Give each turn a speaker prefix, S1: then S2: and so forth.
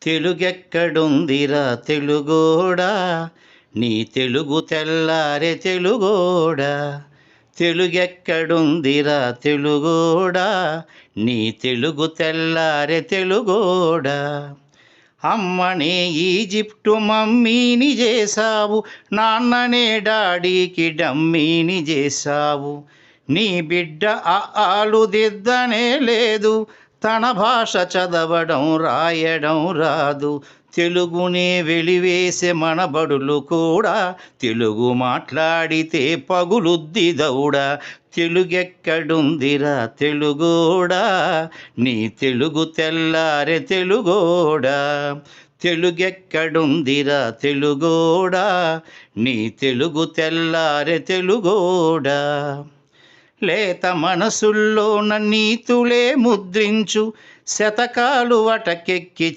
S1: తెలుగెక్కడుందిరా తెలుగోడా, నీ తెలుగు తెల్లారె తెలుగోడా. తెలుగెక్కడుందిరా తెలుగోడా, నీ తెలుగు తెల్లారె తెలుగోడా. అమ్మనే ఈజిప్టు మమ్మీని చేశావు, నాన్ననే డాడీకి డమ్మీని చేశావు. నీ బిడ్డ ఆలు దిద్దనే లేదు, తన భాష చదవడం రాయడం రాదు. తెలుగునే వెలివేసే మన బడులు కూడా, తెలుగు మాట్లాడితే పగులుద్ది దౌడా. తెలుగెక్కడుందిరా తెలుగోడా, నీ తెలుగు తెల్లారె తెలుగోడా. తెలుగెక్కడుందిరా తెలుగోడా, నీ తెలుగు తెల్లారె తెలుగోడా. లేత మనసుల్లో నీతులే ముద్రించు, శతకాలు వటకెక్కి